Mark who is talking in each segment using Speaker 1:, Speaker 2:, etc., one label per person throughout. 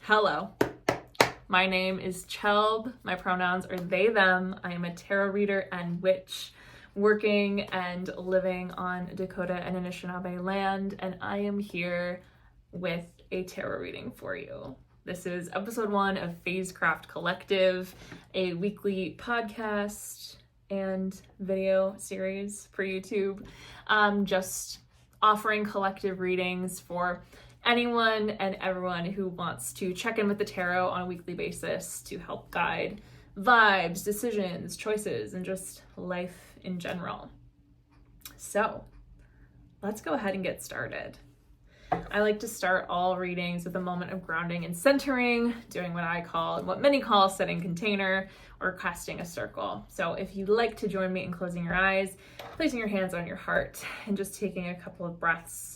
Speaker 1: Hello, my name is Chelb. My pronouns are they, them. I am a tarot reader and witch working and living on Dakota and Anishinaabe land, and I am here with a tarot reading for you. This is episode 1 of Phasecraft Collective, a weekly podcast and video series for YouTube. Just offering collective readings for anyone and everyone who wants to check in with the tarot on a weekly basis to help guide vibes, decisions, choices, and just life in general. So let's go ahead and get started. I like to start all readings with a moment of grounding and centering, doing what many call setting container or casting a circle. So if you'd like to join me in closing your eyes, placing your hands on your heart, and just taking a couple of breaths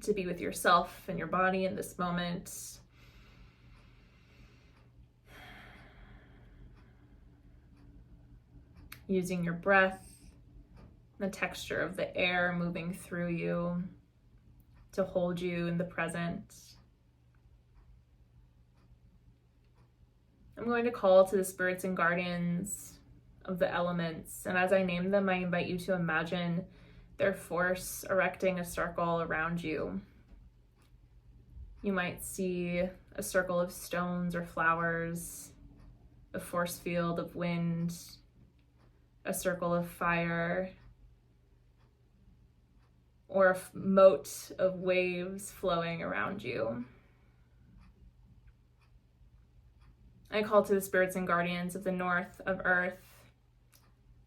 Speaker 1: to be with yourself and your body in this moment. Using your breath, the texture of the air moving through you to hold you in the present. I'm going to call to the spirits and guardians of the elements, and as I name them, I invite you to imagine their force erecting a circle around you. You might see a circle of stones or flowers, a force field of wind, a circle of fire, or a moat of waves flowing around you. I call to the spirits and guardians of the north of earth,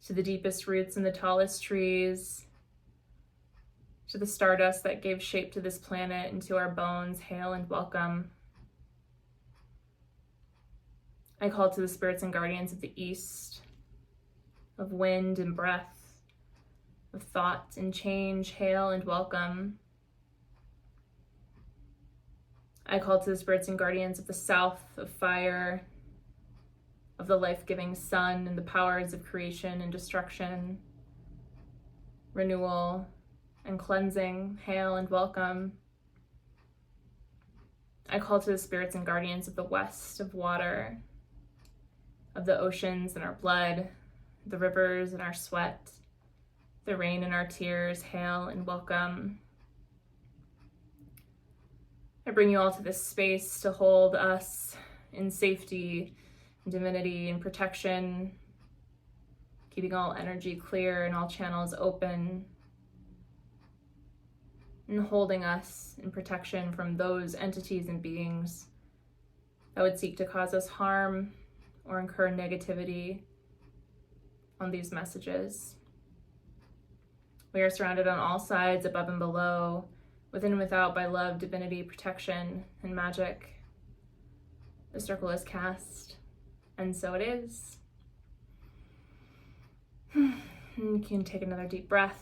Speaker 1: to the deepest roots and the tallest trees, to the stardust that gave shape to this planet and to our bones, hail and welcome. I call to the spirits and guardians of the east, of wind and breath, of thought and change, hail and welcome. I call to the spirits and guardians of the south, of fire, of the life-giving sun and the powers of creation and destruction, renewal and cleansing, hail and welcome. I call to the spirits and guardians of the west, of water, of the oceans and our blood, the rivers and our sweat, the rain and our tears, hail and welcome. I bring you all to this space to hold us in safety, divinity, and protection, keeping all energy clear and all channels open, and holding us in protection from those entities and beings that would seek to cause us harm or incur negativity on these messages. We are surrounded on all sides, above and below, within and without, by love, divinity, protection, and magic. The circle is cast, and so it is. And you can take another deep breath,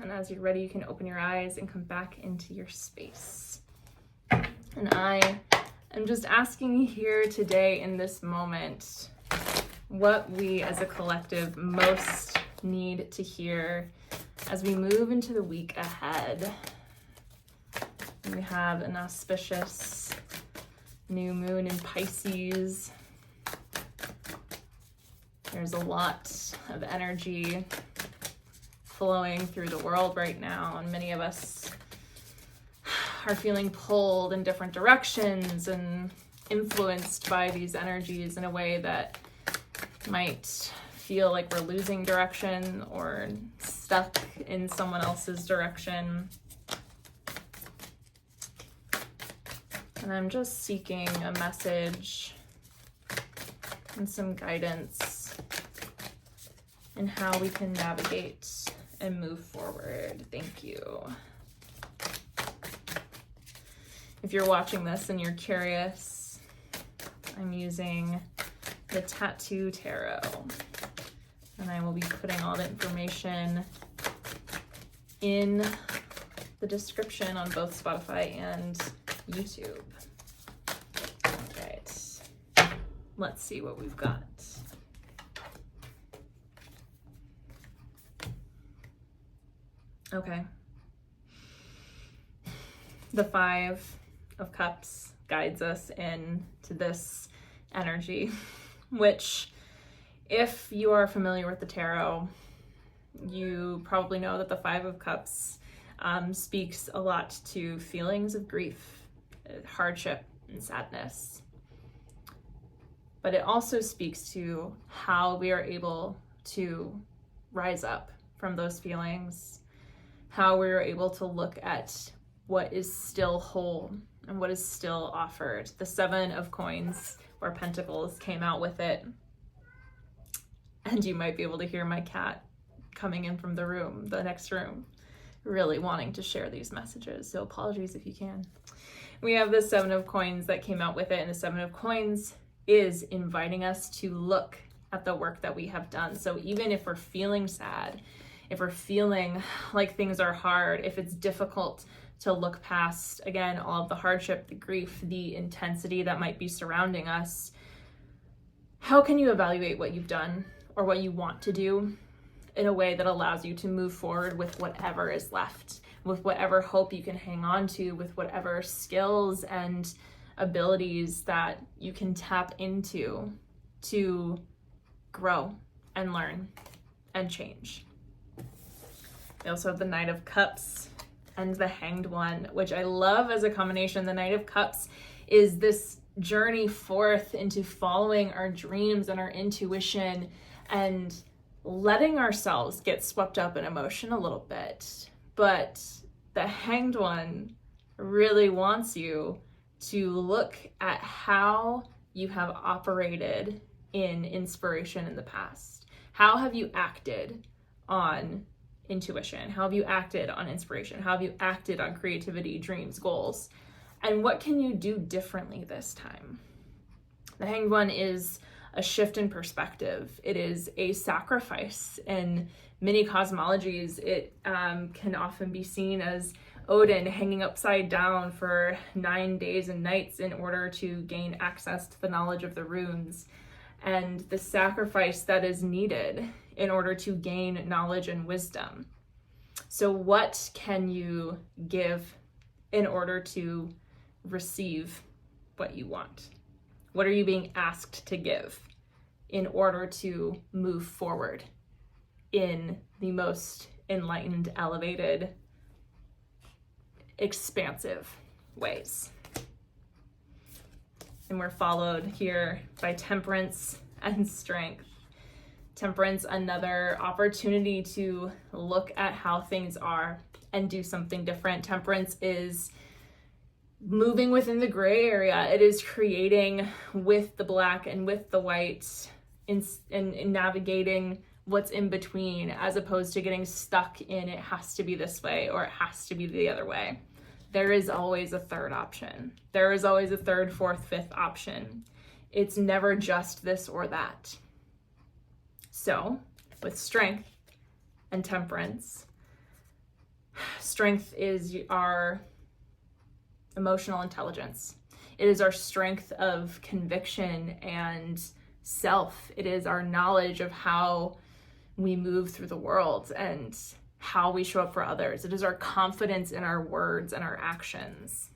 Speaker 1: and as you're ready, you can open your eyes and come back into your space. And I am just asking here today in this moment what we as a collective most need to hear as we move into the week ahead. We have an auspicious new moon in Pisces. There's a lot of energy flowing through the world right now, and many of us are feeling pulled in different directions and influenced by these energies in a way that might feel like we're losing direction or stuck in someone else's direction. And I'm just seeking a message and some guidance in how we can navigate and move forward. Thank you. If you're watching this and you're curious, I'm using the Tattoo Tarot, and I will be putting all the information in the description on both Spotify and YouTube. All right, let's see what we've got. Okay. The 5 of Cups guides us into this energy, which, if you are familiar with the tarot, you probably know that the 5 of Cups speaks a lot to feelings of grief, hardship, and sadness. But it also speaks to how we are able to rise up from those feelings, how we are able to look at what is still whole and what is still offered. The 7 of Coins, or Pentacles, came out with it. And you might be able to hear my cat coming in from the next room, really wanting to share these messages. So apologies if you can. We have the 7 of Coins that came out with it, and the 7 of Coins is inviting us to look at the work that we have done. So even if we're feeling sad, if we're feeling like things are hard, if it's difficult to look past, again, all of the hardship, the grief, the intensity that might be surrounding us, how can you evaluate what you've done or what you want to do in a way that allows you to move forward with whatever is left, with whatever hope you can hang on to, with whatever skills and abilities that you can tap into to grow and learn and change. We also have the Knight of Cups and the Hanged One, which I love as a combination. The Knight of Cups is this journey forth into following our dreams and our intuition and letting ourselves get swept up in emotion a little bit. But the Hanged One really wants you to look at how you have operated in inspiration in the past. How have you acted on intuition? How have you acted on inspiration? How have you acted on creativity, dreams, goals? And what can you do differently this time? The Hanged One is a shift in perspective. It is a sacrifice. In many cosmologies, it can often be seen as Odin hanging upside down for 9 days and nights in order to gain access to the knowledge of the runes, and the sacrifice that is needed in order to gain knowledge and wisdom. So what can you give in order to receive what you want? What are you being asked to give in order to move forward in the most enlightened, elevated, expansive ways? And we're followed here by Temperance and Strength. Temperance, another opportunity to look at how things are and do something different. Temperance is moving within the gray area. It is creating with the black and with the white, in navigating what's in between, as opposed to getting stuck in it has to be this way or it has to be the other way. There is always a third option. There is always a third, fourth, fifth option. It's never just this or that. So, with Strength and Temperance, Strength is our emotional intelligence. It is our strength of conviction and self. It is our knowledge of how we move through the world and how we show up for others. It is our confidence in our words and our actions.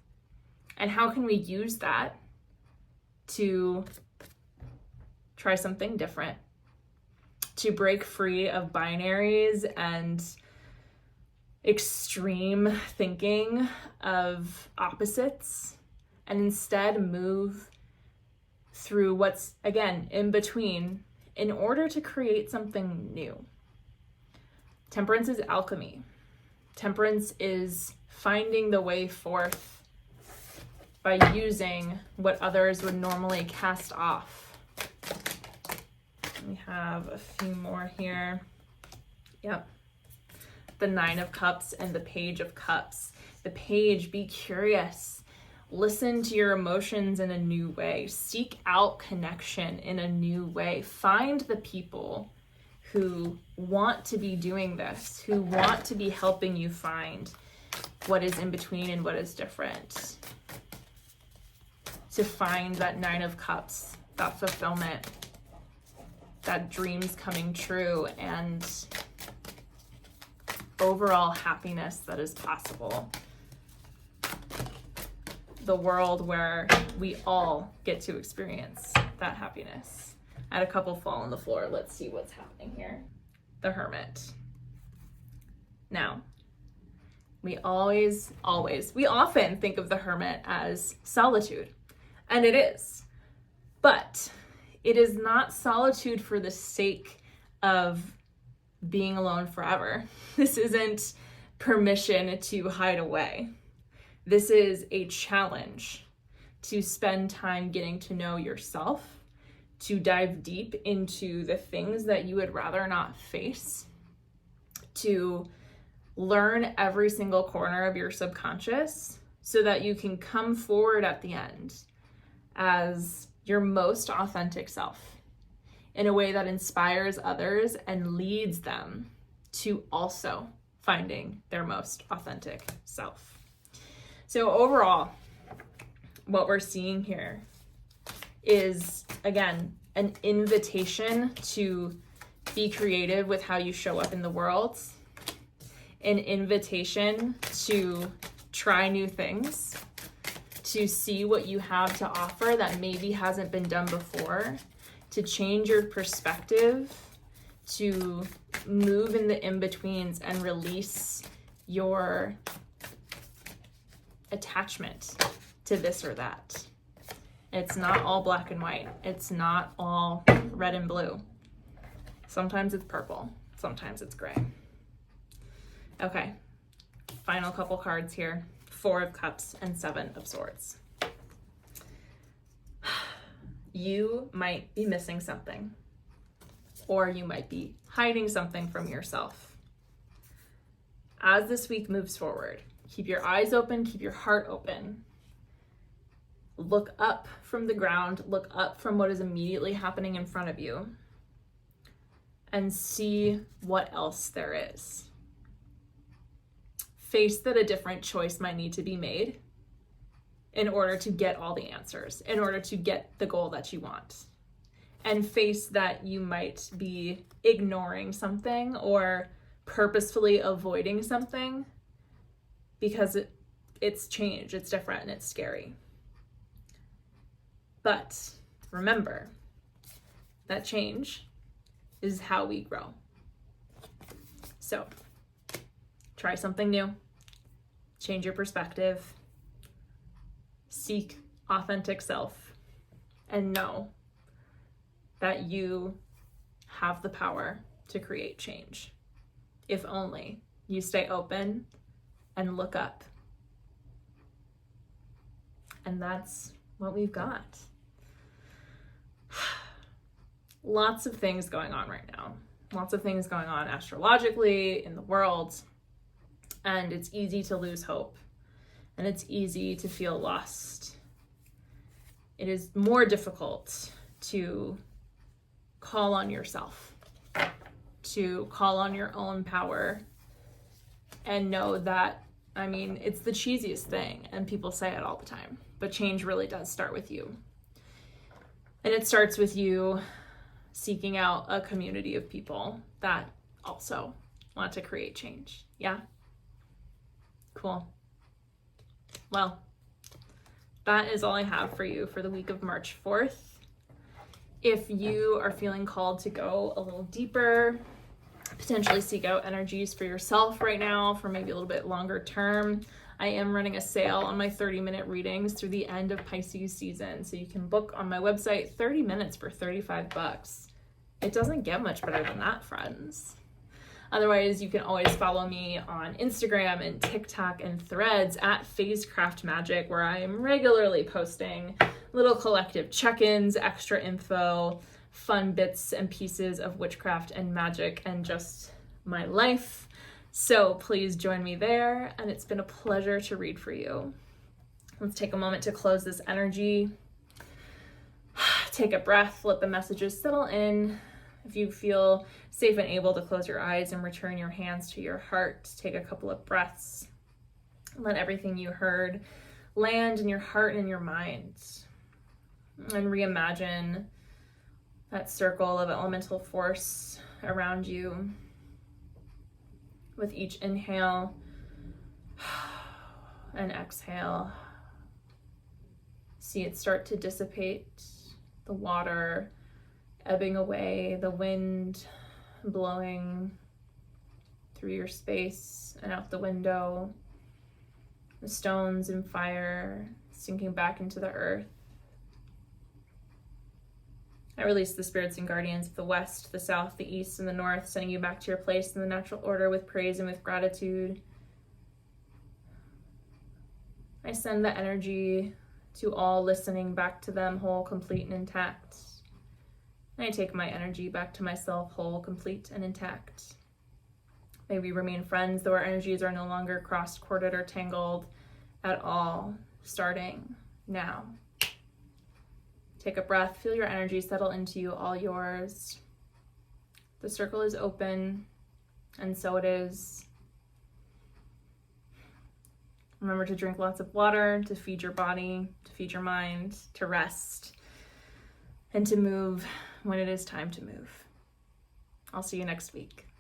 Speaker 1: And how can we use that to try something different, to break free of binaries and extreme thinking of opposites, and instead move through what's, again, in between in order to create something new. Temperance is alchemy. Temperance is finding the way forth by using what others would normally cast off. We have a few more here. Yep. The 9 of Cups and the Page of Cups. The Page, be curious. Listen to your emotions in a new way. Seek out connection in a new way. Find the people who want to be doing this, who want to be helping you find what is in between and what is different. To find that 9 of Cups, that fulfillment, that dreams coming true, and overall happiness that is possible. the world where we all get to experience that happiness. I had a couple fall on the floor. Let's see what's happening here. The Hermit. Now, we often think of the Hermit as solitude, and it is. But it is not solitude for the sake of being alone forever. This isn't permission to hide away. This is a challenge to spend time getting to know yourself, to dive deep into the things that you would rather not face, to learn every single corner of your subconscious so that you can come forward at the end as your most authentic self in a way that inspires others and leads them to also finding their most authentic self. So overall, what we're seeing here is, again, an invitation to be creative with how you show up in the world, an invitation to try new things, to see what you have to offer that maybe hasn't been done before, to change your perspective, to move in the in-betweens and release your attachment to this or that. It's not all black and white. It's not all red and blue. Sometimes it's purple. Sometimes it's gray. Okay, final couple cards here. 4 of Cups and 7 of Swords. You might be missing something, or you might be hiding something from yourself. As this week moves forward, keep your eyes open, keep your heart open. Look up from the ground, look up from what is immediately happening in front of you, and see what else there is. Face that a different choice might need to be made in order to get all the answers, in order to get the goal that you want. And face that you might be ignoring something or purposefully avoiding something because it's change, it's different, and it's scary. But remember that change is how we grow. So try something new, change your perspective, seek authentic self, and know that you have the power to create change. If only you stay open and look up. And that's what we've got. Lots of things going on right now. Lots of things going on astrologically in the world. And it's easy to lose hope. And it's easy to feel lost. It is more difficult to call on yourself, to call on your own power, and know that, I mean, it's the cheesiest thing, and people say it all the time, but change really does start with you. And it starts with you seeking out a community of people that also want to create change. Yeah? Cool. Well, that is all I have for you for the week of March 4th. If you are feeling called to go a little deeper, potentially seek out energies for yourself right now for maybe a little bit longer term, I am running a sale on my 30-minute readings through the end of Pisces season. So you can book on my website 30 minutes for $35. It doesn't get much better than that, friends. Otherwise, you can always follow me on Instagram and TikTok and Threads at Phasecraft Magic, where I am regularly posting little collective check-ins, extra info, fun bits and pieces of witchcraft and magic and just my life. So please join me there, and it's been a pleasure to read for you. Let's take a moment to close this energy. Take a breath, let the messages settle in. If you feel safe and able to close your eyes and return your hands to your heart, take a couple of breaths. Let everything you heard land in your heart and in your mind. And reimagine that circle of elemental force around you. With each inhale and exhale, See it start to dissipate, the water ebbing away, the wind blowing through your space and out the window, the stones and fire sinking back into the earth. I release the spirits and guardians of the west, the south, the east, and the north, sending you back to your place in the natural order with praise and with gratitude. I send the energy to all listening back to them whole, complete, and intact. And I take my energy back to myself whole, complete, and intact. May we remain friends, though our energies are no longer crossed, corded, or tangled at all, starting now. Take a breath, feel your energy settle into you, all yours. The circle is open, and so it is. Remember to drink lots of water, to feed your body, to feed your mind, to rest, and to move when it is time to move. I'll see you next week.